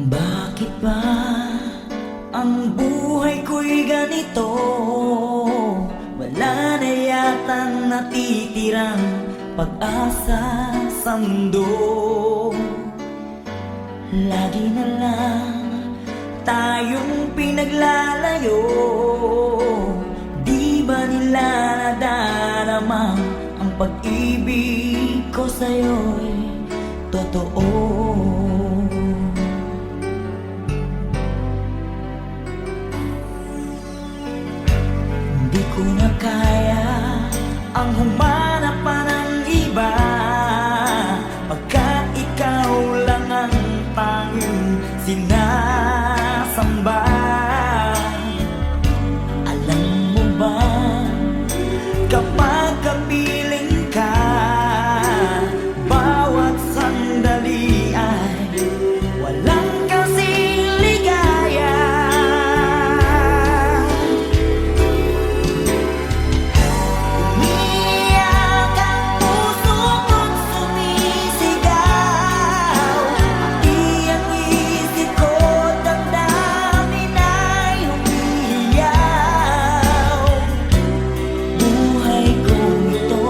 Bakit ba ang buhay ko'y ganito? Wala na yatang natitirang pag-asa sa mundo. Lagi na lang tayong pinaglalayo. Di ba nila nadarama ang pag-ibig ko sa'yo'y totoo? Di ko na kaya ang humanap pa ng iba, pagkat ikaw lang ang tanging sinasamba. Alam mo ba, kapag kapiling ka, bawat sandali ay walang kasing ligaya. Umiyak ang puso ko't sumisigaw, pati ang isip ko damdamin ay umiiyaw. Buhay kong ito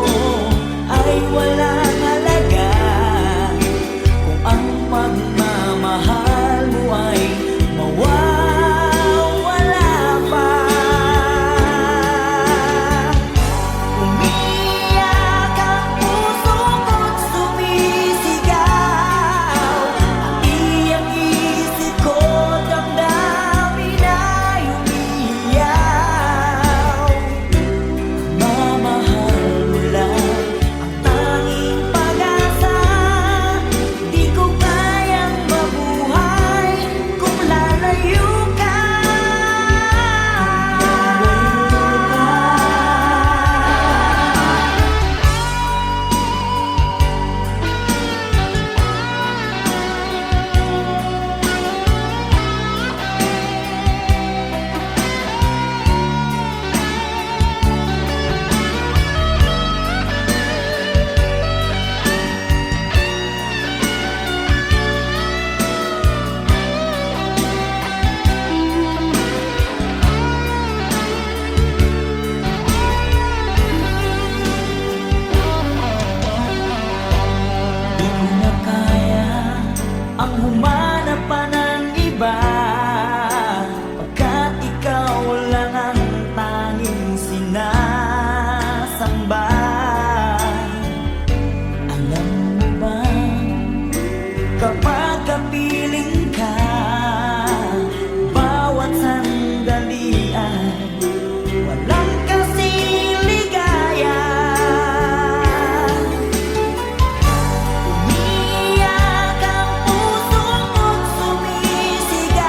ay walang halaga kung ang pagmamahal mo ay mawawala pa. Umiyak ang puso ko't sumisigaw, pati ang isip ko damdamin ay umiiyaw. Mamahal mo lang ang tanging pag-asa. Di ko kayang mabuhay kung lalayo ka. Di ko na kaya ang humanap pa ng iba, pagkat ikaw lang ang tanging sinasamba. Alam mo ba, kapag kapiling ka, bawat sandali ay walang kasing ligaya. Umiyak ang puso ko't sumisigaw,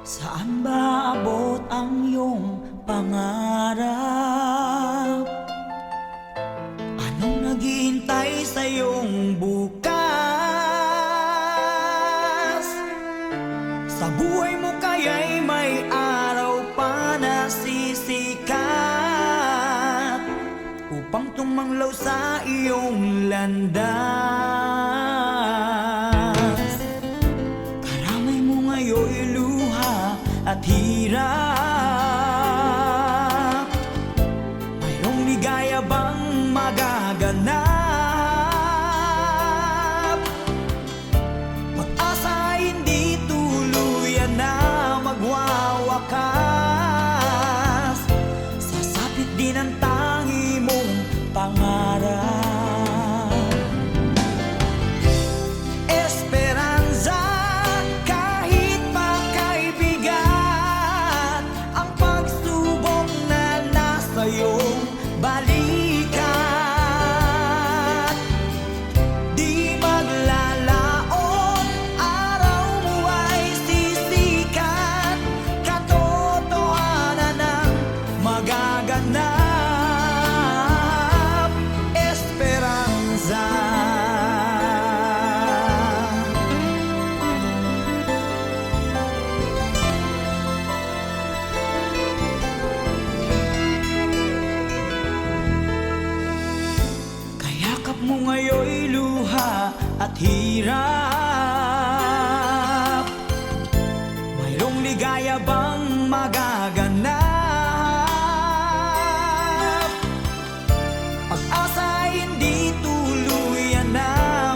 Saan ba abot ang iyong pangarap? Anong naghihintay sa iyong bukas? Sa buhay mo kaya'y may araw pa na sisikat upang tumanglaw sa iyong landas. Karamay mo ngayon'y luha at hirap. Mayroong ligaya bang magaganap? Pag-asa ay hindi tuluyan na magwawakas. Sasapit din ang tangi mong pangarap. Esperanza, kahit pa kaibigan, ang pagsubok na nasa iyong balikat. Di maglalaon, araw mo ay sisikat. Katotohanan ang magaganap. Esperanza. Kayakap mo ngayon'y luha at hirap. Mayroong ligaya bang magaganap? Pag-asa ay hindi tuluyan na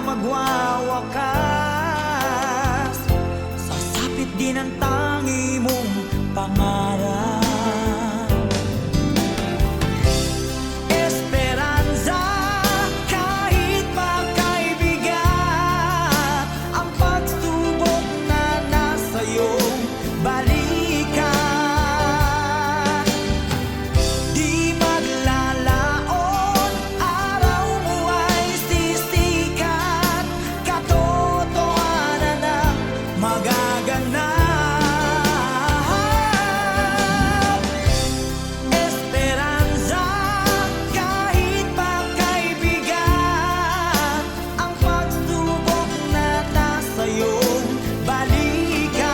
magwawakas. Sasapit din ang tangi mong pangarap. Esperanza, kahit pa kaibigan, ang pagsubok na nasa iyong balikat. Di maglalaon, araw mo ay sisikat. Katotohanan ang magaganap. Esperanza, kahit pa kaibigan, ang pagsubok na nasa iyong balikat.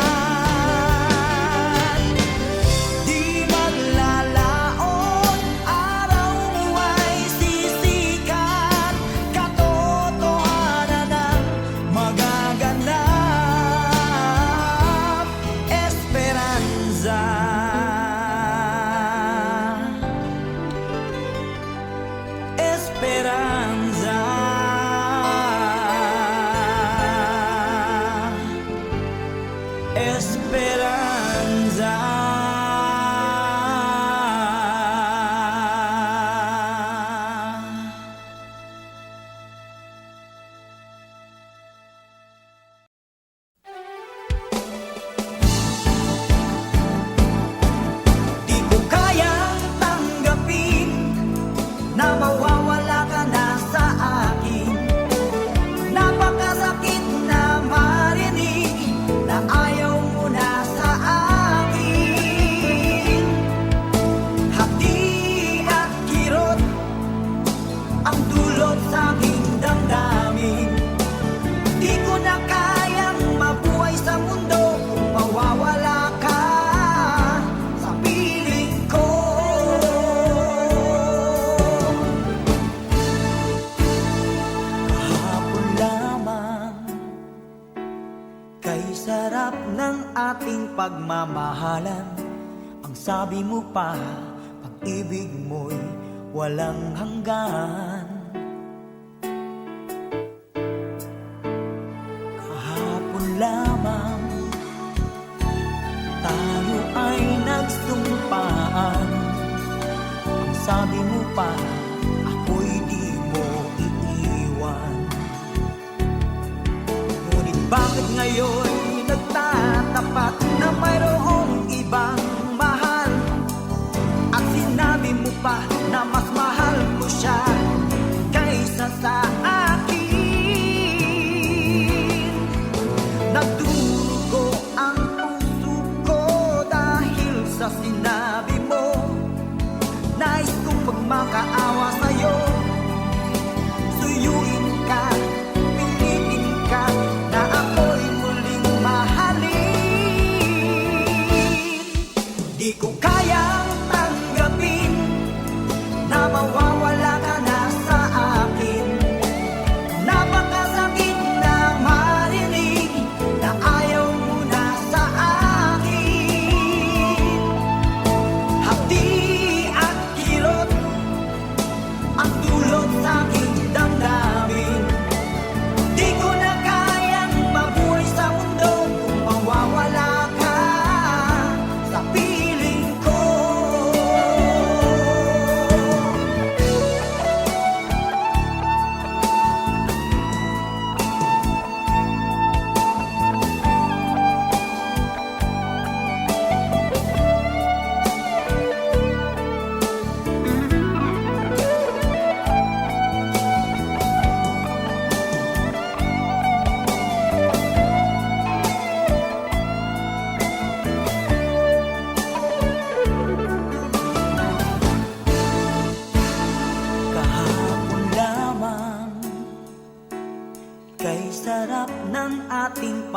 Di maglalaon, araw mo ay sisikat. Katotohanan ang magaganap. Esperanza. Esperanza. Esperanza. Di ko kayang tanggapin na mawawala ka na sa akin. Napakasakit na marinig na ayaw mo na sa akin. Hati at kirot ang dulot sa aking damdamin. Di ko na kayang mabuhay sa mundo kung mawawala ka sa piling ko. Kahapon lamang, kay sarap ng ating pagmamahalan. Ang sabi mo pa, pag-ibig mo'y walang hanggan. Kahapon lamang, tayo ay nagsumpaan. Ang sabi mo pa, ako'y di mo iiwan. Ngunit bakit ngayon nagtatapat na mayroong ibang mahal? At sinabi mo pa na mas mahal ko siya kaysa sa akin. Nagdurugo ang puso ko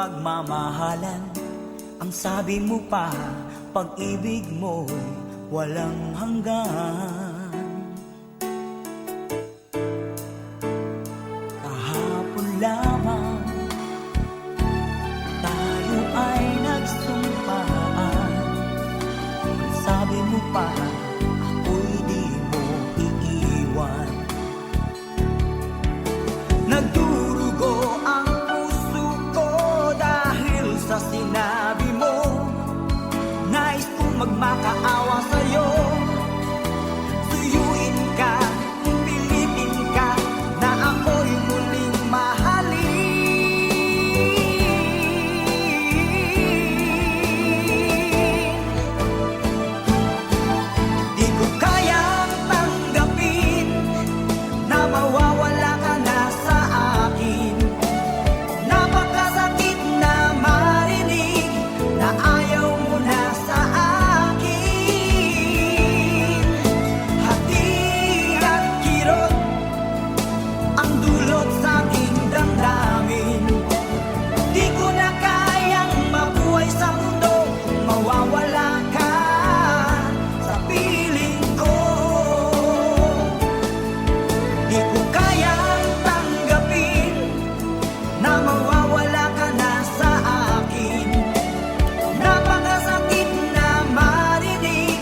magmamahalan. Ang sabi mo pa, pag-ibig mo'y walang hanggan. Kahapon lamang tayo ay nagsumpaan. Ang sabi mo pa, ako'y di mo iiwan. Nagdurugo ang puso ko dahil sa sinabi mo. Nais kong magmakaawa sa'yo. Suyuin ka, pilitin ka, na ako'y muling mahalin. Di ko kayang tanggapin na mawawala ka na sa akin. Napakasakit na marinig na ayaw mo na sa akin. Hati at kirot ang dulot sa aking damdamin. Di ko na kayang mabuhay sa mundo kung mawawala ka sa piling ko. Di ko kayang tanggapin na mawawala ka na sa akin. Napakasakit na marinig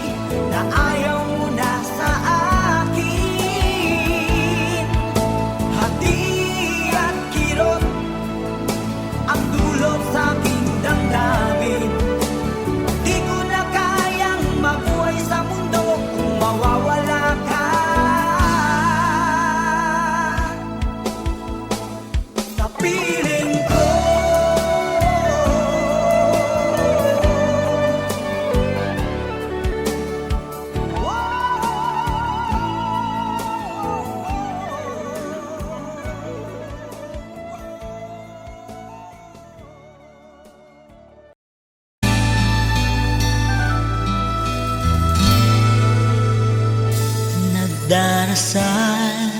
na ayaw mo na sa akin. Hati at kirot ang dulot sa aking damdamin. Di ko na kayang mabuhay sa mundo kung mawawala ka sa piling ko. Nagdarasal,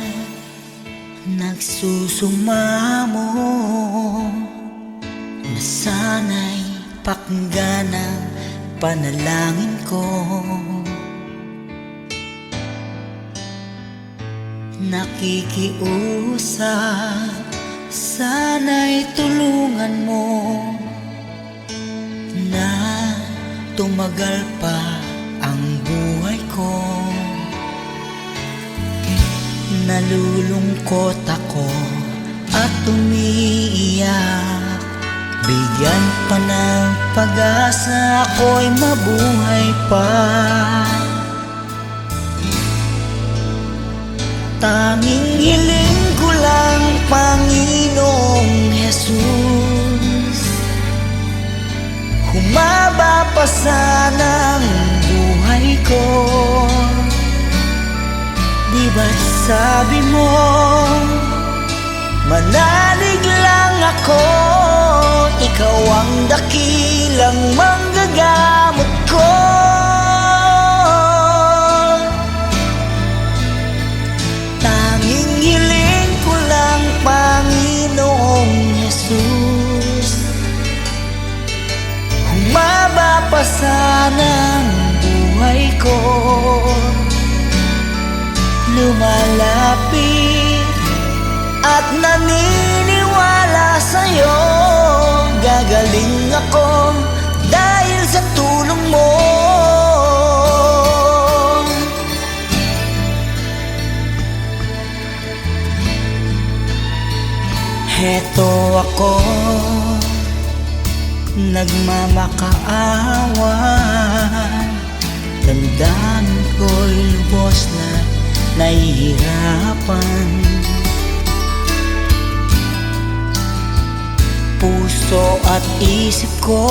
nagsusumamo, na sana'y pakinggan ang panalangin ko. Nakikiusap, sana'y tulungan mo na tumagal pa ang buhay ko. Nalulungkot ako at umiiyak. Bigyan pa ng pag-asa, ako'y mabuhay pa. Tanging hiling ko lang, Panginoong Jesus, humaba pa sana ang buhay ko. Di ba't sabi mo, manalig lang ako, ikaw ang dakilang manggagamot ko. Tanging hiling ko lang, Panginoong Jesus, humaba pa sana ang buhay ko. Lumalapit at naniniwala sa'yo, gagaling ako dahil sa tulong mo. Heto ako, nagmamakaawa, damdamin ko'y lubos na nahihirapan. Puso at isip ko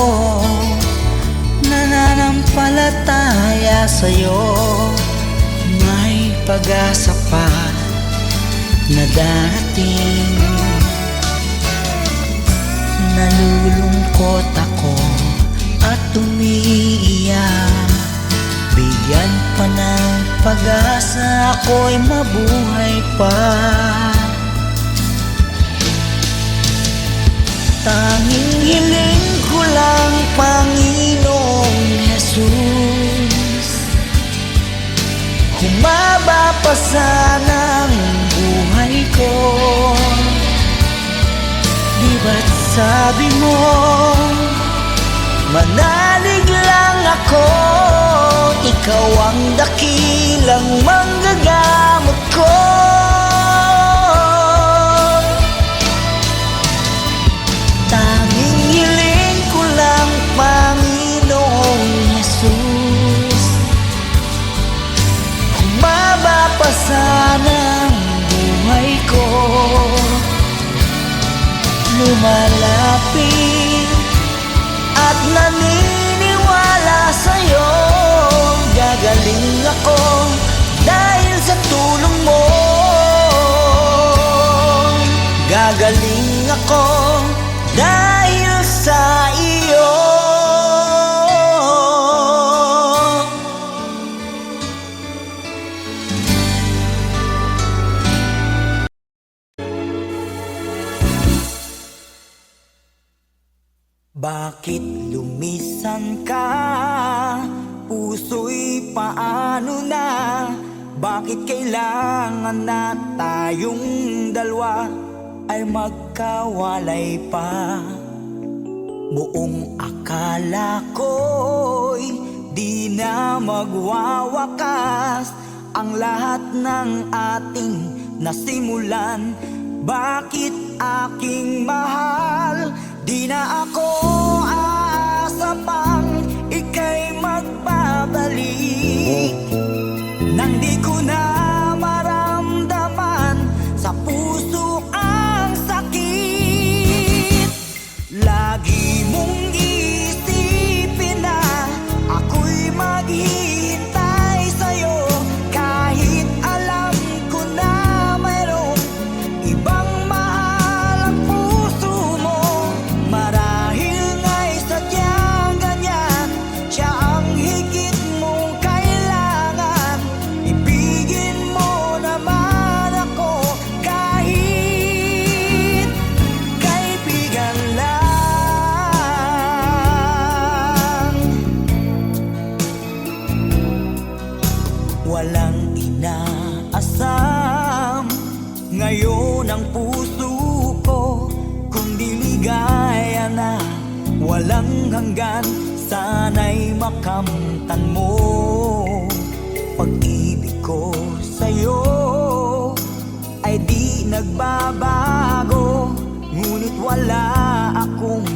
nananampalataya sa'yo. May pag-asa pa na darating. Nalulungkot ako at umiiyak. Bigyan pa ng pag-asa, ako'y mabuhay pa. Tanging hiling ko lang, Panginoong Jesus, humaba pa sana ang buhay ko. Di ba't sabi mo, manalig lang ako, ikaw ang dakilang manggagamot ko. Tanging hiling ko lang, Panginoong Jesus, humaba pa sana ang buhay ko. Lumalapit at naniniwala sa'yo, gagaling ako dahil sa tulong mo. Gagaling ako dahil sa iyo. Bakit lumisan ka? Puso'y paano na? Bakit kailangan na tayong dalawa ay magkawalay pa? Buong akala ko'y di na magwawakas ang lahat ng ating nasimulan. Bakit aking mahal, di na ako aasa pang ika'y magbabalik, nang di ko na maramdaman sa puso ang sakit. Lagi mong isipin na ako'y maghihintay sa'yo, kahit alam ko na mayroong ibang mahal ang puso mo. Marahil nga'y sadyang ganyan, siya ang higit mong kailangan. Ibigin mo naman ako kahit kaibigan lang. Walang inaasam ngayon ang puso ko, kundi ligaya na walang hanggan. Sana'y makamtan mo pag-ibig ko sa'yo ay di nagbabago, ngunit wala akong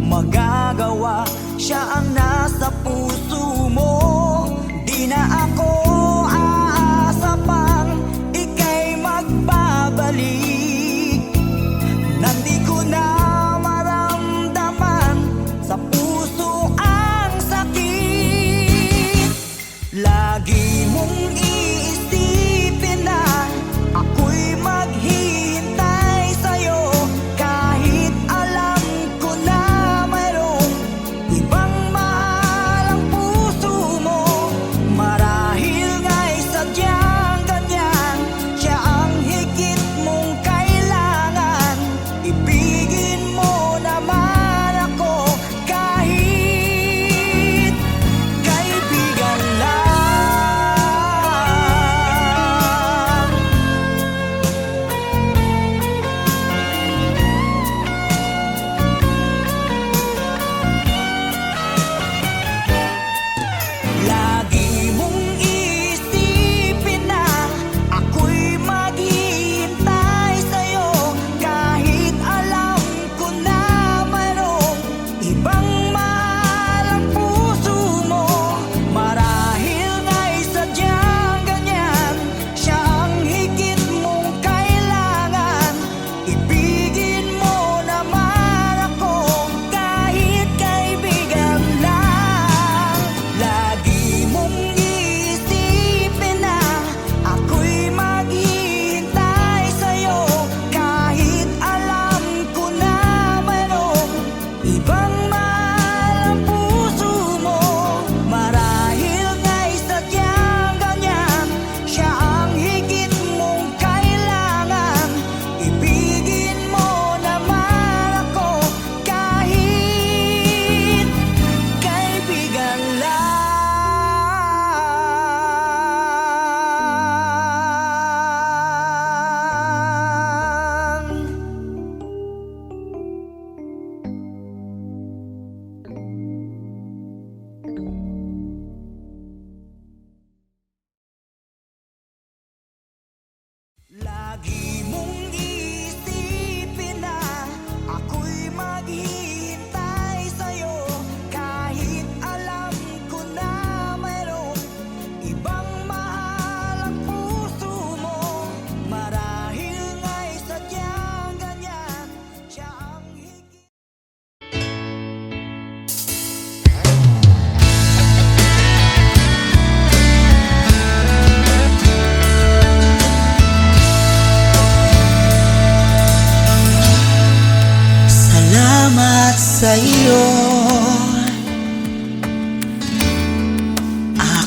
magagawa. Siya ang nasa puso mo, di na ako aasa pang ika'y magbabalik, nandi ko na maramdaman sa puso ang sakit. Lagi mong iisipin na ako'y maghihintay sa'yo, kahit alam ko na mayroong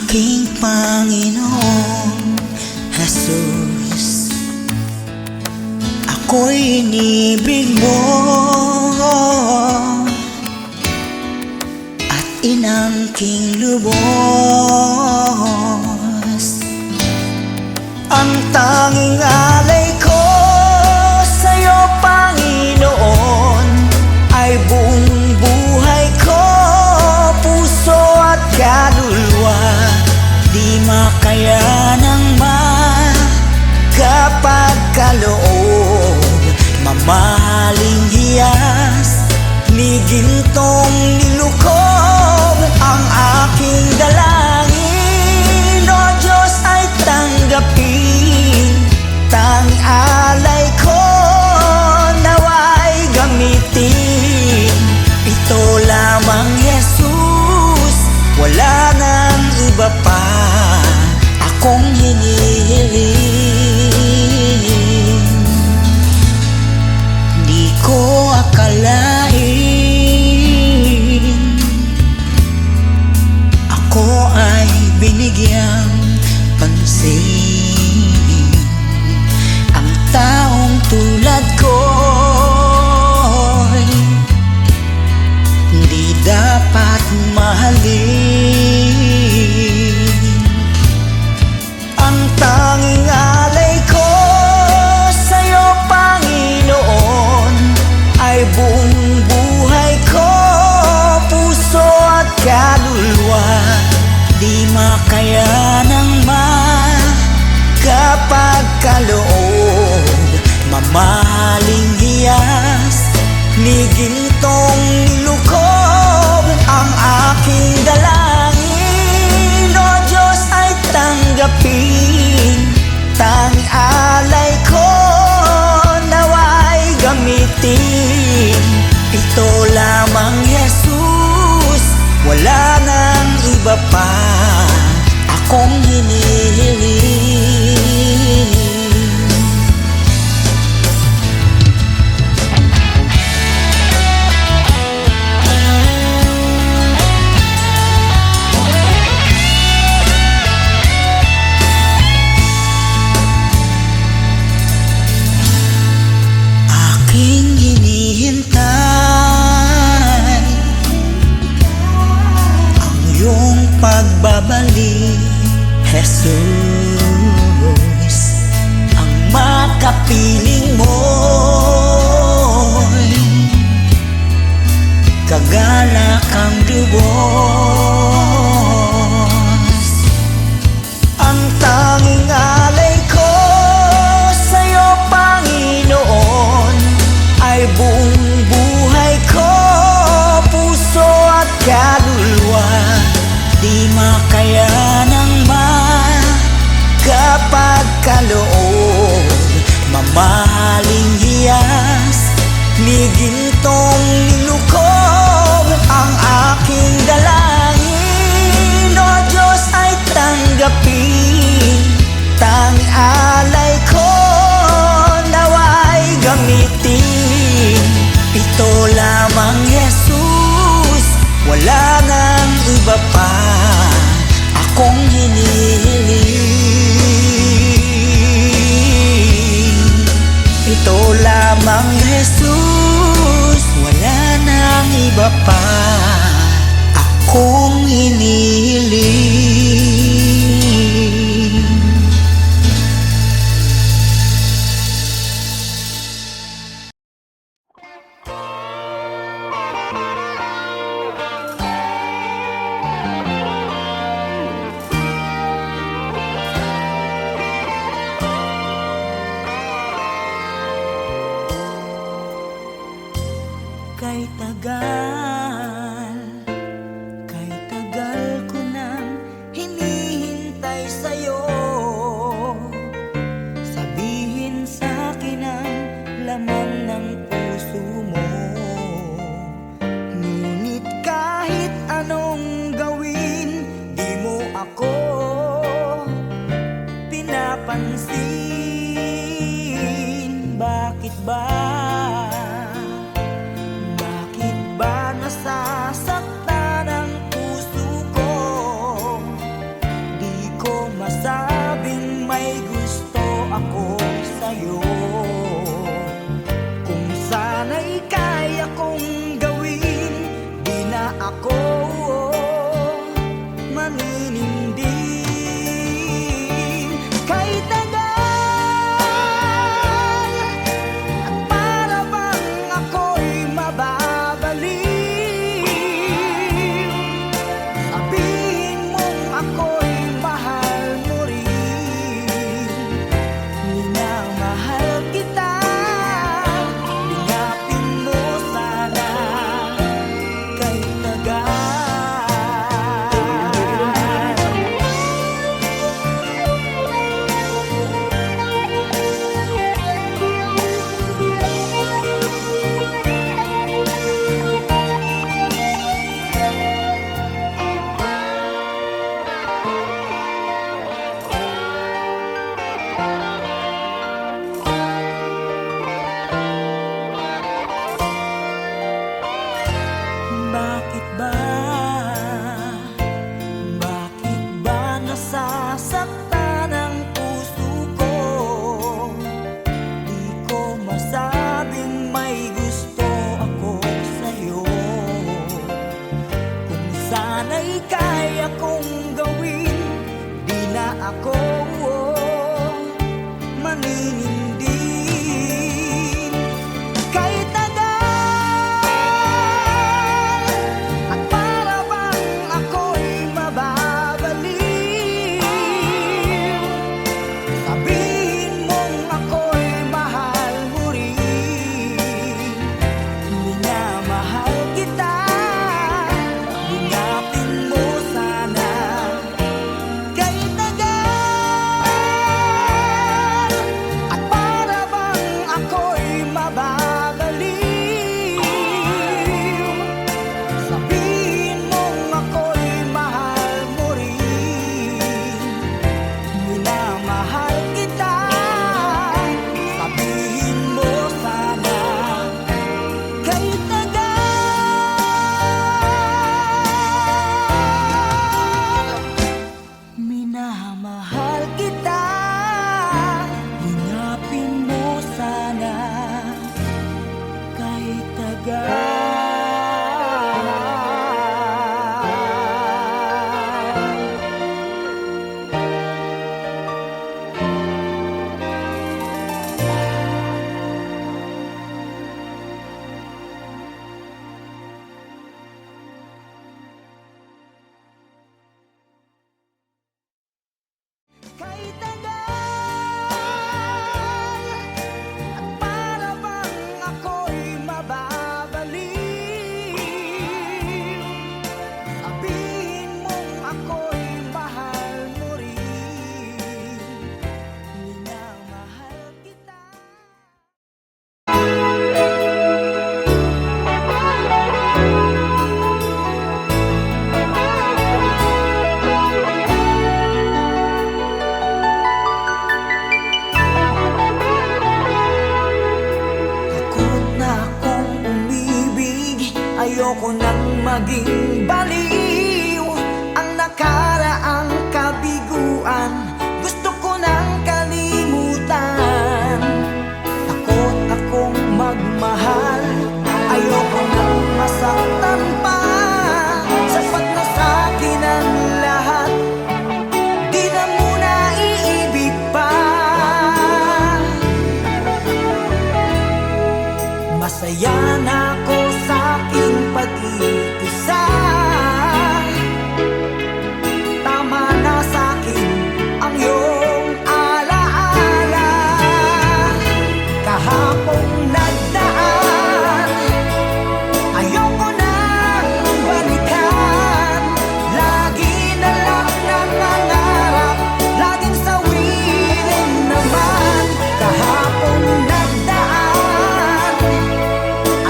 Aking Panginoong Jesus, ako'y inibig mo at inangking lubos. Ang tanging alay ko sa'yo, Panginoon, ay buong buhay ko, puso at kaluluwa. Di makayanang makapagkaloob, mamahaling hiyas, ni gintong nilukob. Ang aking dalangin, O Diyos, ay tanggapin. Tanging alay ko nawa'y gamitin. Ito lamang, Jesus, wala nang iba pa akong hinihiling. Di ko akalain ako ay binigyang pansin. Ang taong tulad ko'y di dapat mahalin. Ang tanging alay ko sa'yo, Panginoon, ay buong buhay ko, puso at kaluluwa. Di makayanang makapagkaloob, mamahaling hiyas, ni gintong nilukob. Ang aking dalangin, O Diyos, ay tanggapin. Tanging alay ko nawa'y gamitin. Ito lamang, Jesus, wala nang iba pa akong hinihiling. Aking hinihintay ang iyong pagbabalik, Jesus. Ang makapiling mo'y kagalakang lubos. Ang tanging alay ko sa'yo, Panginoon, ay buong buhay ko, puso at kaluluwa. Di makayanang makapagkaloob, mamahaling hiyas, ni gintong nilukob. Ang aking dalangin, O Diyos, ay tanggapin. Tanging alay ko nawa'y gamitin. Ito lamang, Jesus, wala nang iba pa akong hinihiling. Ito lamang, Jesus, wala nang iba pa akong hinihiling. Kay tagal ay kaya kong gawin. Di na ako maninindin. Kahit tagal at para bang ako'y mababaliw, sabihin mong ako'y mahal mo rin. Minamahal kita, linapin mo sana. Kahit tagal at para bang ako'y mababaliw, sabihin mong ako'y mahal mo rin. Minamahal kita, sabihin mo sana. Kahit tagal, minamahal kita, linapin mo sana. Kahit tagal. Kahit tagal at para bang ako'y mababaliw, sabihin mong ako'y mahal mo rin. Minamahal kita. Takot na akong umibig, ayoko nang maging baliw. Ang nakaraang kabiguan, gusto ko nang kalimutan. Takot akong magmahal, ayoko nang masaktan pa. Sapat na sa'kin ang lahat, di na muna iibig pa. Masaya na ako sa aking pag-iisa. Tama na sa'kin ang iyong alaala. Kahapong nagdaan, ayoko nang balikan. Lagi na lang nangangarap, laging sawirin naman. Kahapong nagdaan,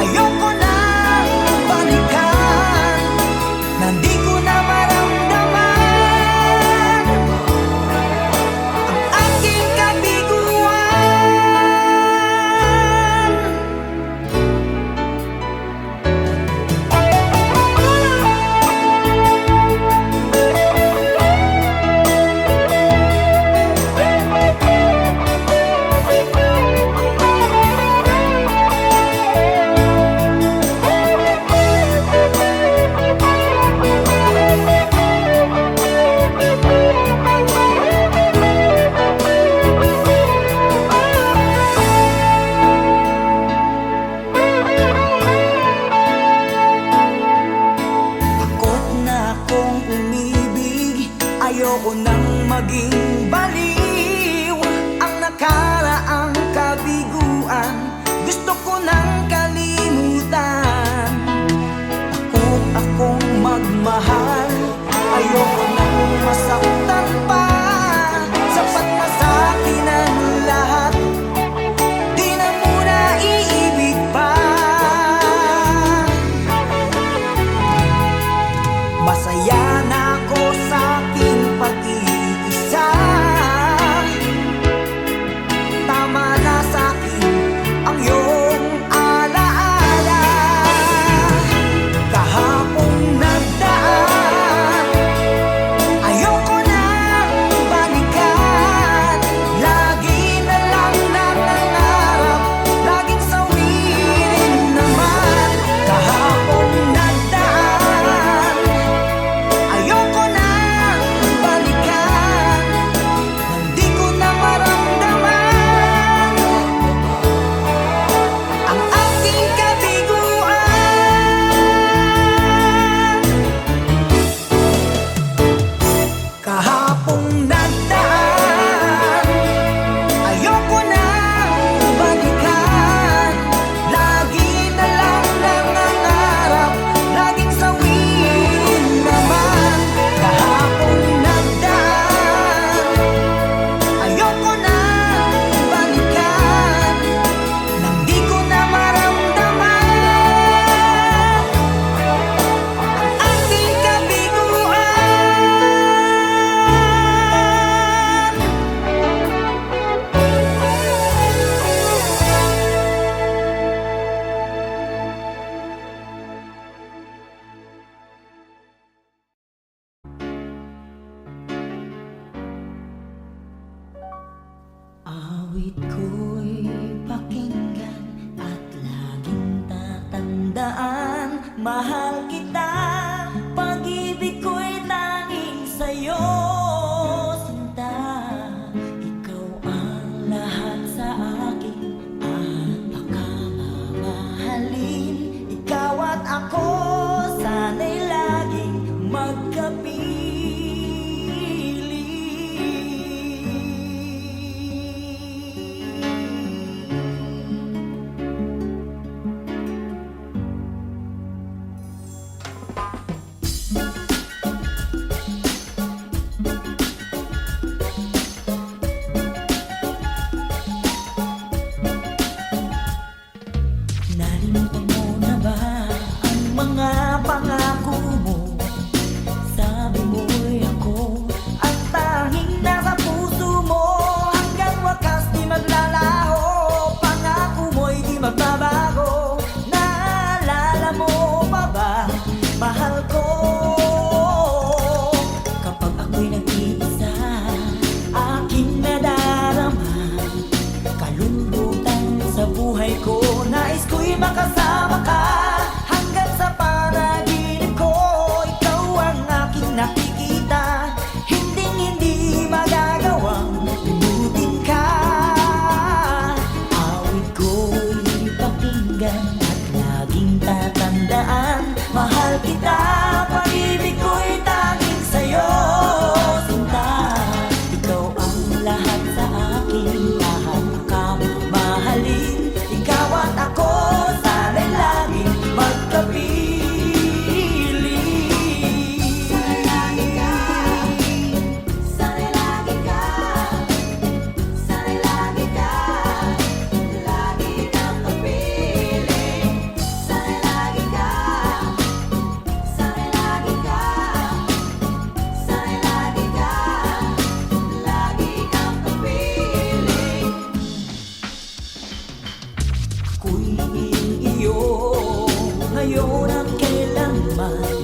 ayoko nang balikan. Nandi ko na maramdaman ang aking kabiguan. Takot na akong umibig, ayoko nang maging baliw. Ang nakaraang kabiguan, gusto ko nang kalimutan. Takot akong magmahal, ayoko nang masaktan pa. Sapat na sa'kin ang lahat, di na muna iibig pa. Masaya na ako sa aking pag-iisa. Awit ko'y pakinggan at laging tatandaan. Mahal kita, pag-ibig ko'y tanging sa'yo, sinta. Ikaw ang lahat sa akin at pagkamamahalin. Ikaw at ako, sana'y laging magkapili. Nalimutan mo na ba ang mga pangako mo? Sabi mo'y ako ang tanging nasa puso mo. Hanggang wakas di maglalaho, pangako mo'y di magbabago. Naalala mo pa ba, mahal ko? Kapag ako'y nag-iisa, aking nadarama kalungkutan sa buhay ko. Nais ko'y makasama ka hanggang sa panaginip ko. Ikaw ang aking nakikita, hinding-hindi magagawang limutin ka. Awit ko'y pakinggan at laging tatandaan. Mahal kita, pag-ibig ko'y tanging sa'yo, sinta. Ikaw ang lahat sa akin, lahat pagkamamahalin. Ikaw at ako, sana'y laging magkapili. Sana'y lagi ka, sana'y lagi ka, sana'y lagi ka, lagi kang kapiling. Sana'y lagi ka, sana'y lagi ka, sana'y lagi ka, lagi kang kapiling. Ako'y iyo ngayon at kailanman,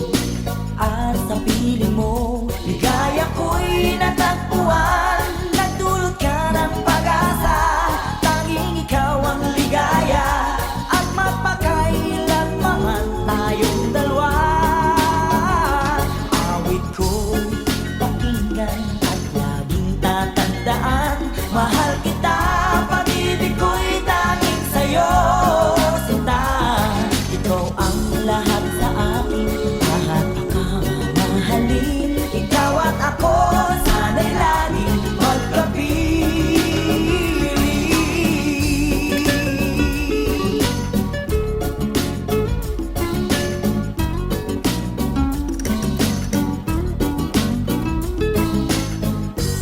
at sa piling mo ligaya ko'y natagpuan. Nagdulot ka ng pag-asa, tanging ikaw ang ligaya, at mapakailanman tayong dalawa. Awit ko'y pakinggan at laging tatandaan. Mahal kita, pag-ibig ko'y tanging sa'yo, sinta. Ikaw ang lahat sa akin, lahat pagkamamahalin. Ikaw at ako, sana'y laging magkapili.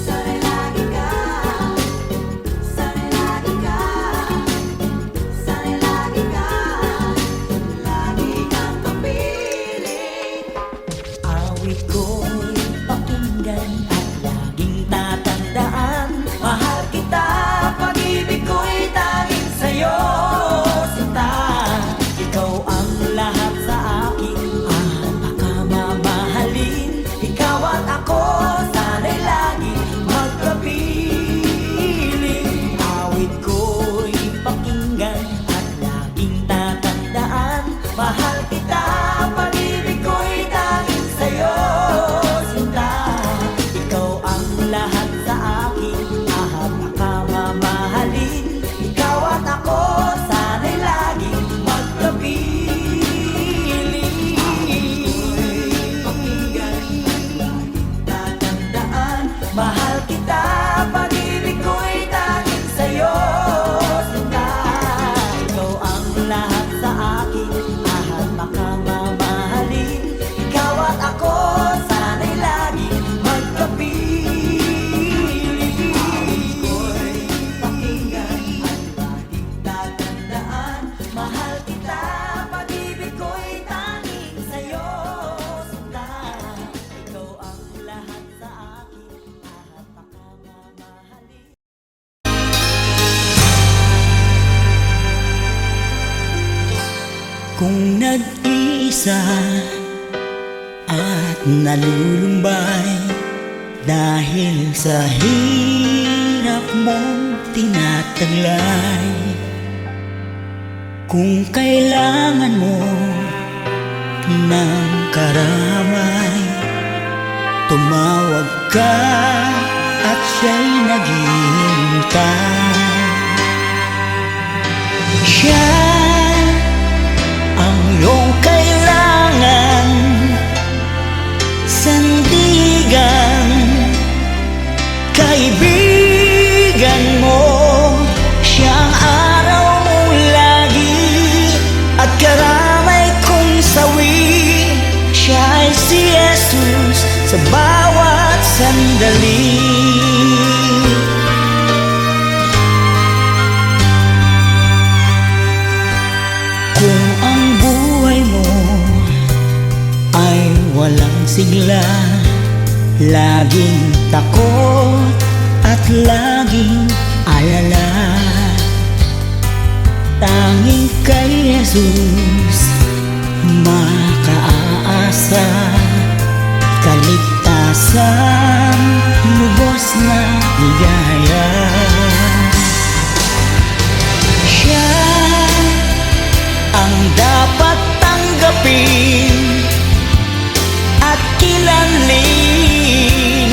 Sana'y lagi ka, sana'y lagi ka, sana'y lagi ka, lagi kang kapiling. Awit ko'y pakinggan at laging tatandaan. Mahal kita, pag-ibig ko'y tanging sa'yo, sinta. Ikaw ang lahat sa akin at pagkamamahalin. Ikaw at ako, sana'y laging magkapiling. Awit ko'y pakinggan at laging tatandaan. Mahal kita, pag-ibig ko'y tanging sa'yo, sinta. Ikaw ang lahat sa akin at pagkamamahalin. Ikaw at ako, sana'y laging magkapiling. Pakinggan at laging tatandaan. Mahal kita, pag-ibig ko'y tanging sa'yo, sinta. Ikaw ang lahat sa akin at pagkamamahalin. Ikaw at ako, sana'y laging magkapiling. Ko'y pakinggan at laging tatandaan. Mahal kita, pag-ibig ko'y tanging sa'yo, sinta. Ikaw ang lahat sa akin at pagkamamahalin. Kung nag-iisa at nalulumbay dahil sa hirap mong tinataglay. Kung kailangan mo ng karamay, tumawag ka at siya'y naghihintay. Siya ang iyong kailangan, sandigan, kaibigan mo. Siya ang araw mong lagi at karamay kong sawi. Siya ay si Jesus sa bawat sandali. Kung ang buhay mo ay walang sigla, laging takot at laging alala, tanging kay Jesus makaaasa, kaligtasan, lubos na ligaya. Siya ang dapat tanggapin at kilanlin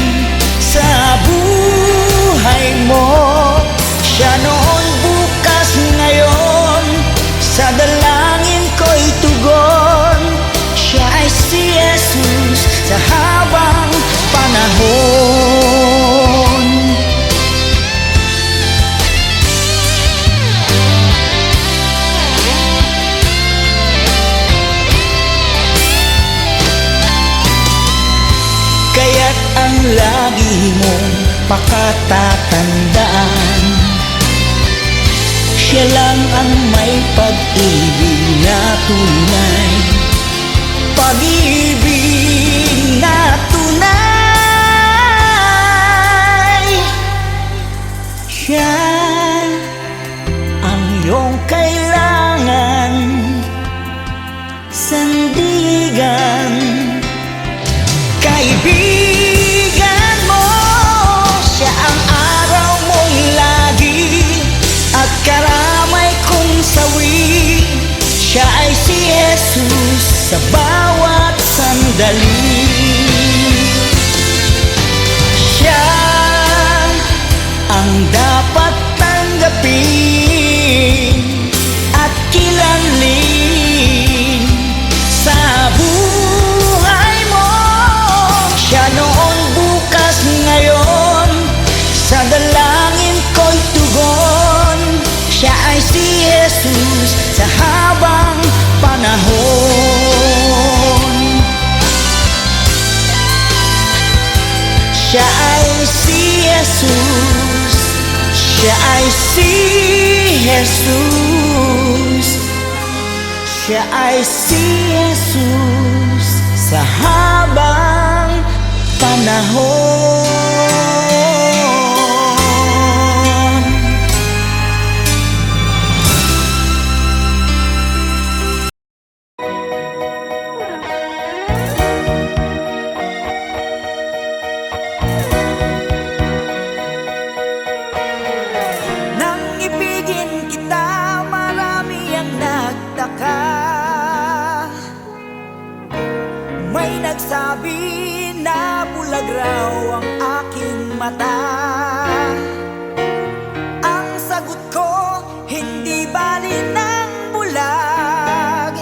sa buhay mo. Siya noon, bukas, ngayon, sa dalangin ko'y tugon. Siya ay si Jesus sa habang panahon. Kaya't ang lagi mong pakatatandaan, siya lang ang may pag-ibig na tunay, pag-ibig na tunay. Siya ang iyong kailangan, sandigan, kaibigan mo. Siya ang araw mong lagi at karamay kong sawi. Siya ay si Jesus sa bawat sandali. Siya ang dapat tanggapin at kilanlin sa buhay mo. Siya noon, bukas, ngayon, sa dalangin ko'y tugon. Siya ay si Jesus sa habang panahon. Siya ay si Jesus, siya ay si Jesus, siya ay si Jesus sa habang panahon. Nang ibigin kita, marami ang nagtaka. May nagsabi na bulag raw ang aking mata. Ang sagot ko, hindi bali ng bulag.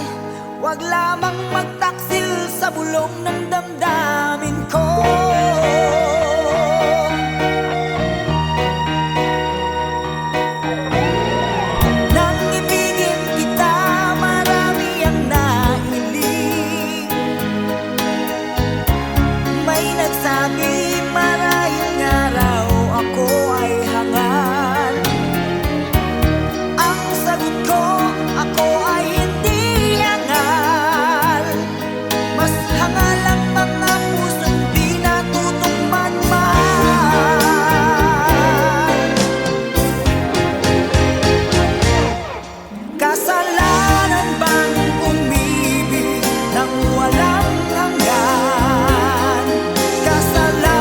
Wag lamang magtaksil sa bulong ng damdamin ko. Nang ibigin kita, marami ang nahiling. May nagsabi, marahil araw ako ay hangal. Ang sagot ko, ako ay hindi hangal. Mas hangal ang mga pusong di natutong magmahal. Kasalanan bang umibig nang walang hanggan? Kasalanan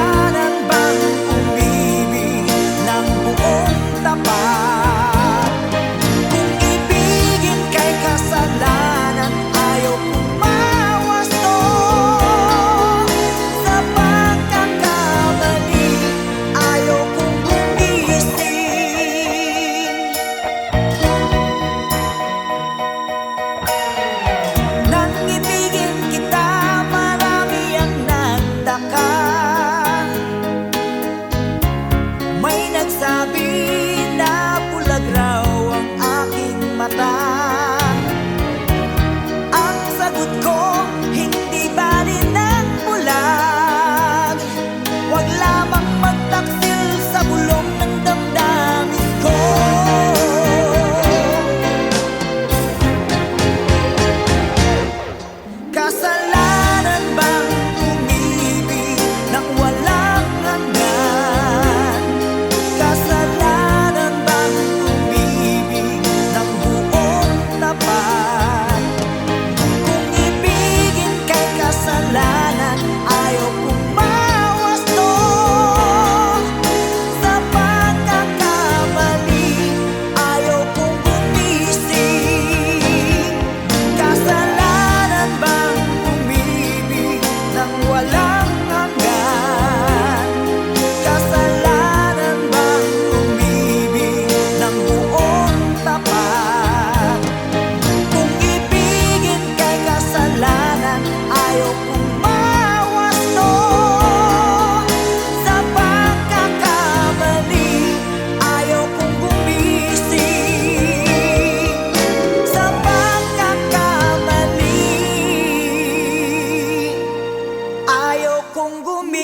Di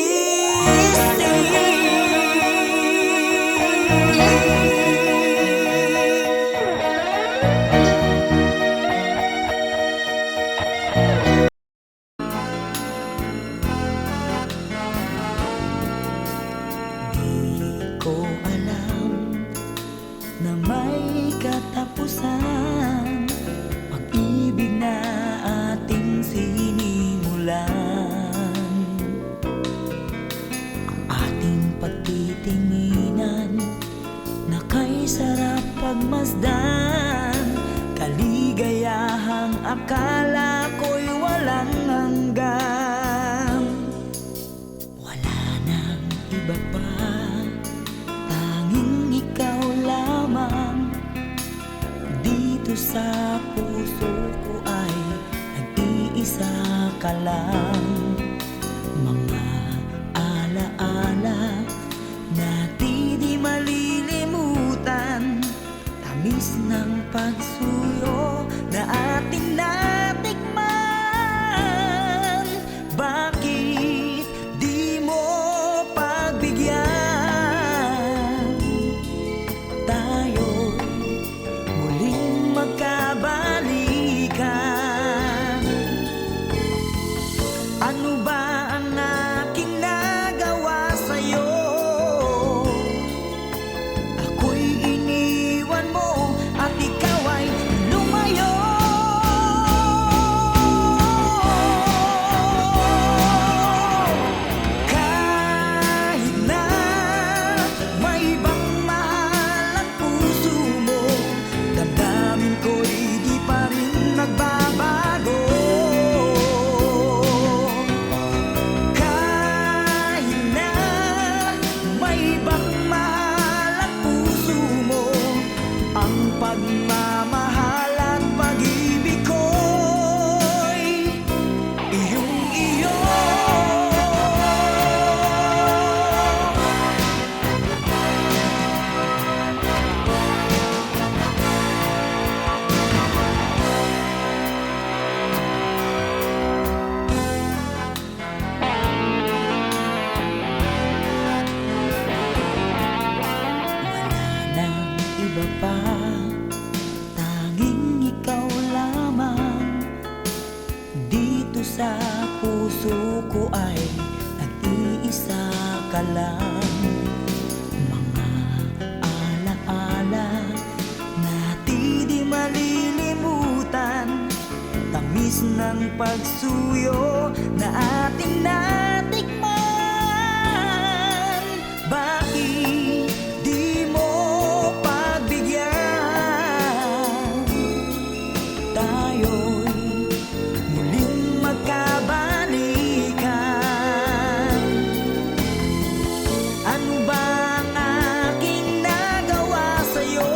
ko alam na may katapusan, pag-ibig na ating sinimulan. Ang ating pagtitinginan na kay sarap pagmasdan, kaligayahang akala ko'y walang hanggan. Wala nang iba pa, tanging ikaw lamang. Dito sa puso ko ay nag-iisa ka lang. Mga alaala na di malilimutan, tamis ng pagsuyo na ating natikman. Bakit di mo pagbigyan? Tayo'y muling magkabalikan. Ano ba ang aking nagawa sa'yo? Ako'y iniwan mo at ikaw ay lumayo. Kahit na may ibang mahal ang puso mo, damdamin ko'y di pa rin nagbabago. Kahit na may ibang mahal ang puso mo, ang pagmamahal at pag-ibig ko'y iyong-iyo. Wala nang iba pa, tanging ikaw lamang. Dito sa puso ko ay nag-iisa ka lang. Mga alaala na di malilimutan, tamis ng pagsuyo na ating natikman. Bakit di mo pagbigyan? Tayo'y muling magkabalikan. Ano ba ang aking nagawa sa'yo?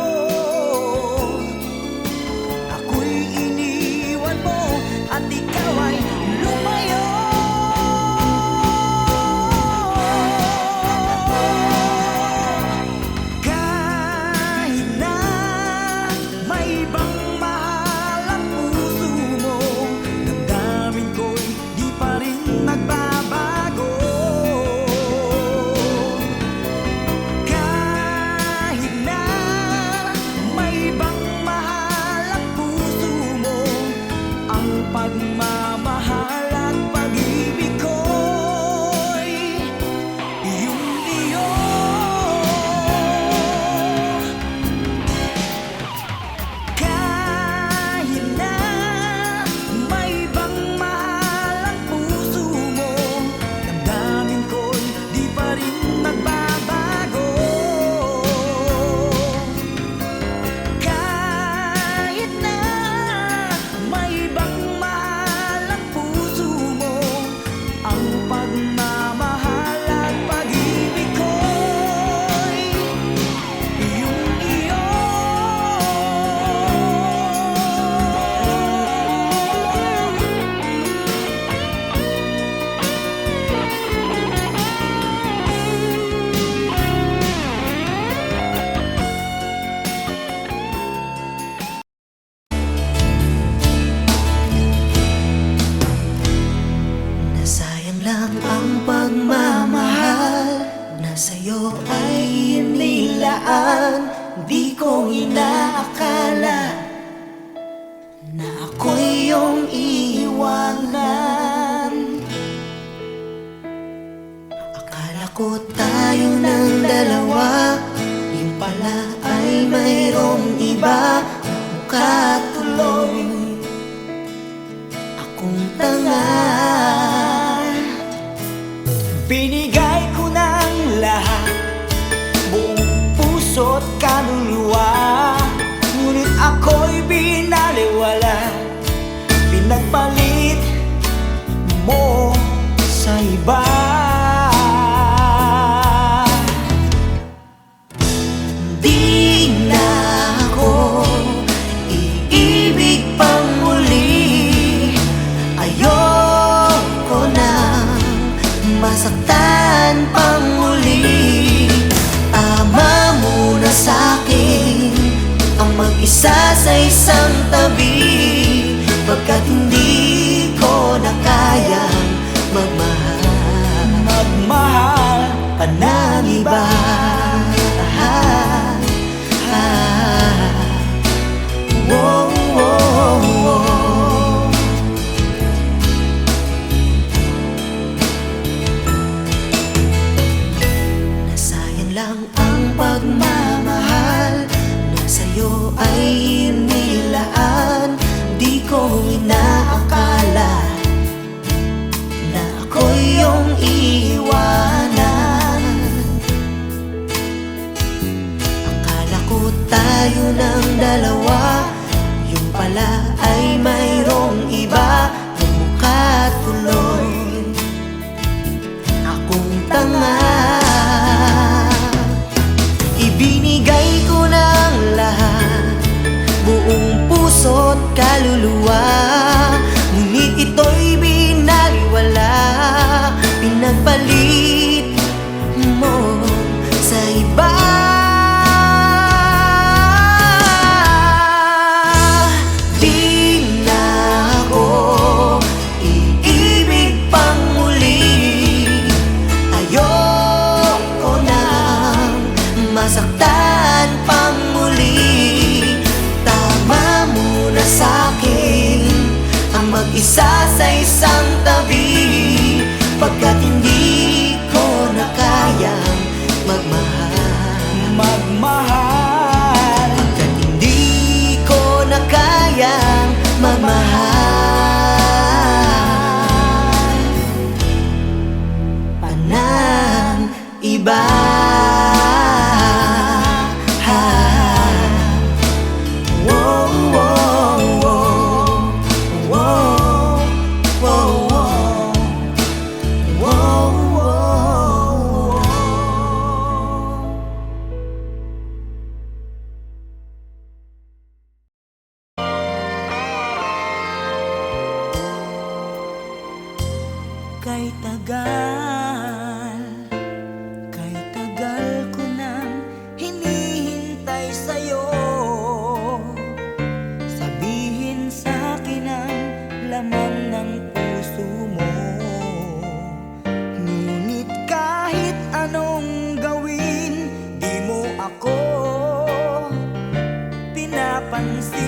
Ako'y iniwan mo at ikaw ay lumayo. naman, di ko inaakala na ako'y iyong iiwanan. Akala ko tayo ng dalawa, yung pala ay mayroong iba. Mukha tuloy akong tanga. Binigay ko ng lahat, buong puso't kaluluwa, ngunit ako'y binaliwala. Pinagpalit mo sa iba. Di na ako iibig pang muli. Ayoko na masaktan pang muli. Tama muna sa'kin ang mag-isa sa isang tabi, pagkat hindi ko na kayang magmahal pa ng iba. Whoa, whoa, whoa. Nasayang lang ang pagmamahal na sa'yo ay inilaan. Di ko inaakala na ako'y iyong iiwanan. Akala ko tayo ng dalawa, yung pala ay mayroong iba. Mukha tuloy akong tanga. Ibinigay ko ng lahat, buong puso't kaluluwa, ngunit ito'y binaliwala. Pinagpalit mo sa iba. Di na ako iibig pang muli. Ayoko nang masaktan pang muli. Tama muna sa'kin ang mag-isa sa isang tabi, pagkat hindi ko na kayang magmahal. Pagkat hindi ko na kayang magmahal pa ng iba. Whoa, whoa, whoa. Whoa, whoa, whoa. Whoa, whoa, whoa. Kay tagal ko nang hinihintay sa'yo. Sabihin sa'kin ang laman ng puso mo. Ngunit kahit anong gawin, di mo ako pinapansin.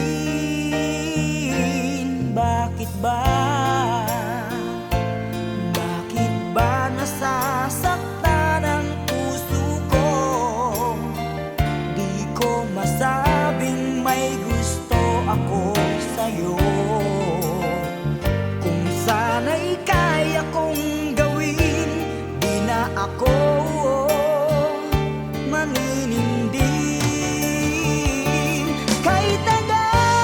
Bakit ba? Bakit ba nasasaktan ang puso ko? Di ko masabing may gusto ako sa'yo. Kung sana'y kaya kong gawin, di na ako maninindig. Kay tagal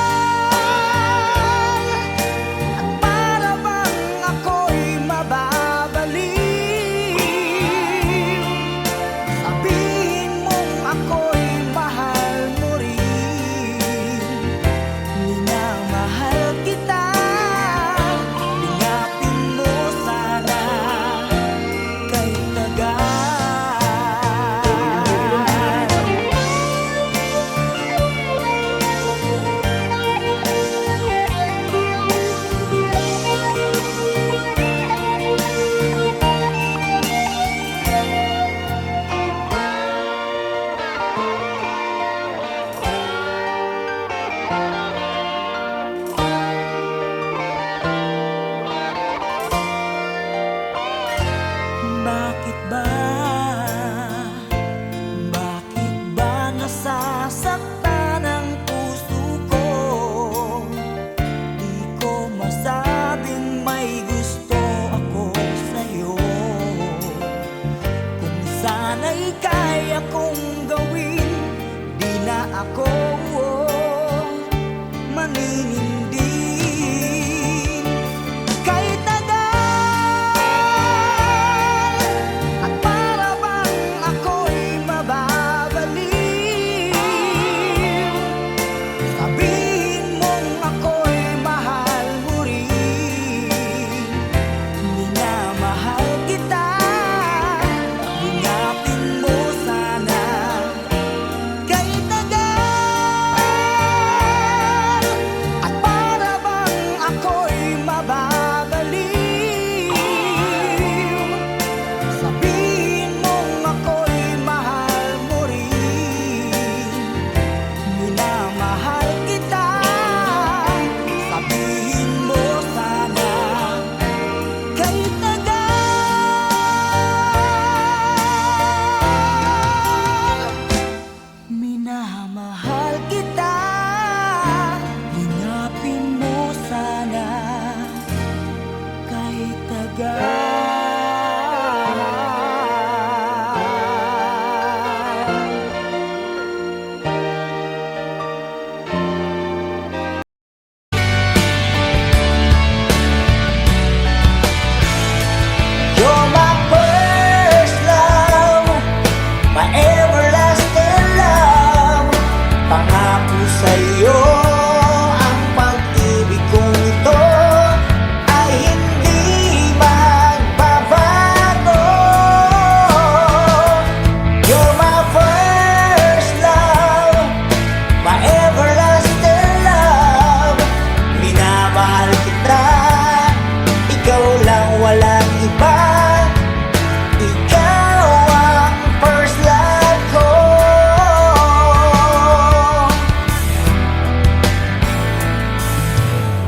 sana'y kaya kong gawin. Di na ako manininding. Kahit tagal at para bang ako'y mababaliw, sabihin mong ako'y mahal mo rin. Minamahal kita, ingapin mo sana. Kahit tagal at para bang ako'y mababaliw, sabihin mong ako'y mahal mo rin. Minamahal kita, sabihin mo sana. Kahit tagal, minamahal kita, ingapin mo sana. Kahit tagal. You're my first love, my everlasting love. Pangako sa'yo, ang pag-ibig kong ito ay hindi magbabago. You're my first love, my everlasting love. Minamahal kita, ikaw lang, walang iba. Ikaw ang first love ko.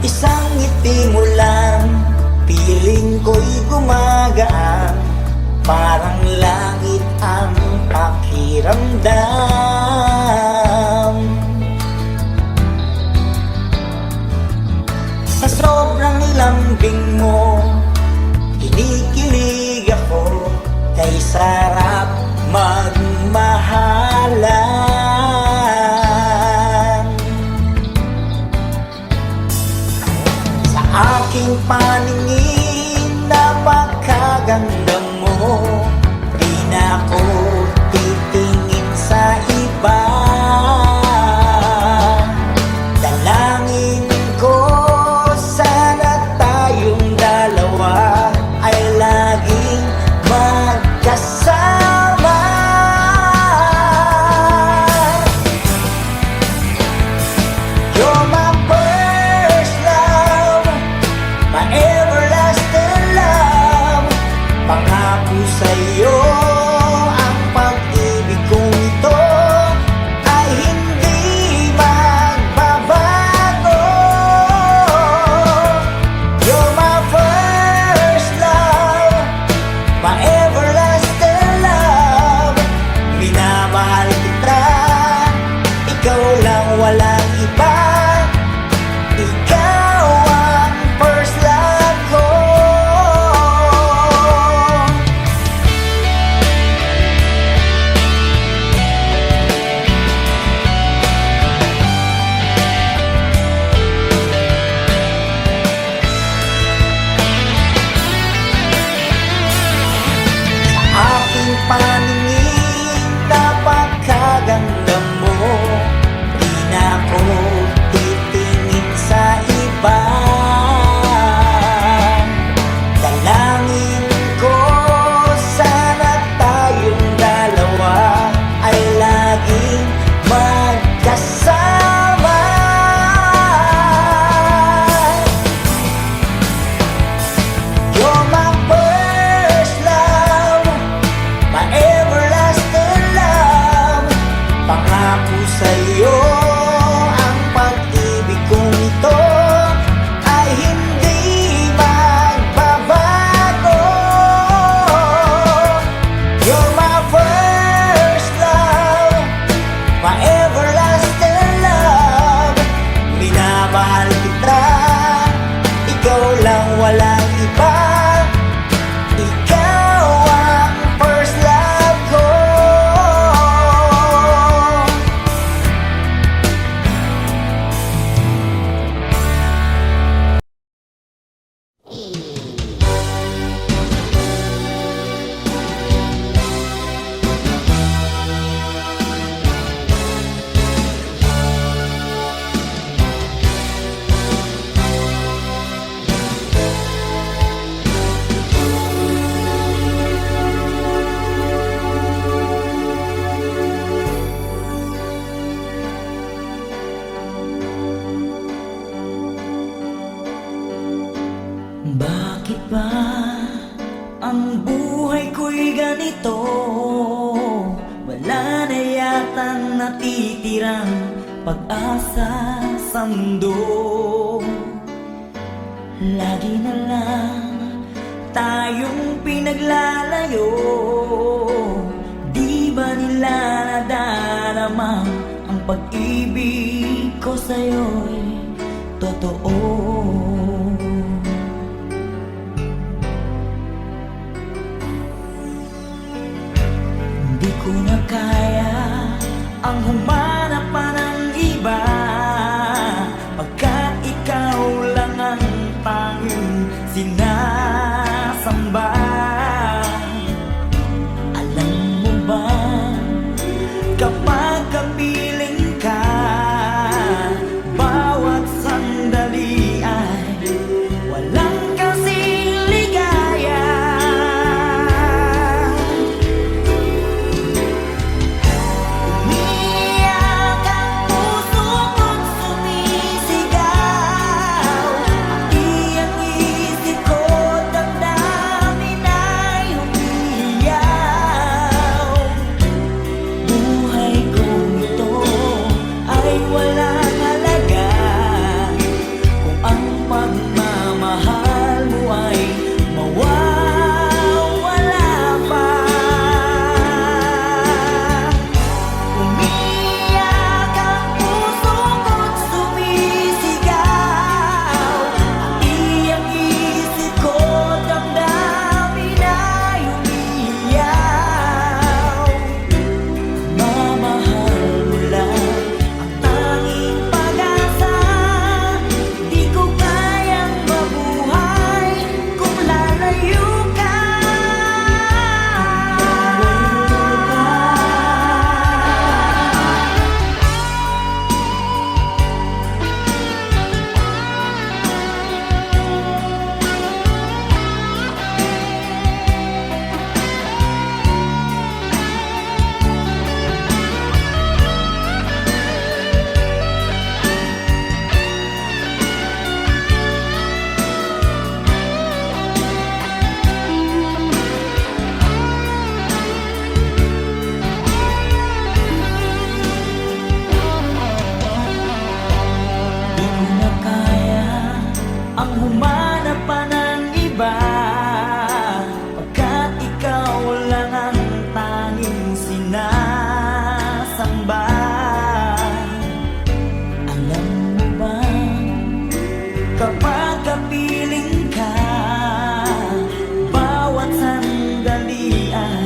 Isang ngiti mo lang, piling ko'y gumagaan. Parang langit ang pakiramdam. Sa sobrang lambing mo, kinikilig ako. Kay sarap magmahalan. Sa aking paningin, napakaganda mo. Di na ako titingin sa iba. Dalangin ko, sana tayong dalawa ay laging magkasama. You're my first love, my everlasting love. Pangako sa'yo, ang pag-ibig kong ito ay hindi magbabago. You're my first love, my everlasting love. Minamahal kita, ikaw lang, walang iba. Ikaw ang first love ko. natitirang pag-asa sa mundo. Lagi na lang tayong pinaglalayo. Di ba nila nadarama ang pag-ibig ko sa'yo'y totoo? Di ko na kaya ang humanap pa ng iba, pagkat ikaw lang ang tanging sinasamba. Alam mo ba, kapag kapiling ka, bawat sandali ay walang kasing ligaya. Umiyak ang puso ko't sumisigaw, pati ang isip ko damdamin ay umiiyaw. Buhay kong ito ay walang halaga kung ang pagmamahal mo ay mawawala pa. Umiyak ang puso ko't sumisigaw, pati ang isip ko damdamin ay umiiyaw. Mamahal mo lang ang tanging pag-asa. Di ko kayang mabuhay kung lalayo ka. Di ko na kaya ang humanap pa ng iba, pagkat ikaw lang ang tanging sinasamba. Alam mo ba, kapag kapiling ka, bawat sandali ay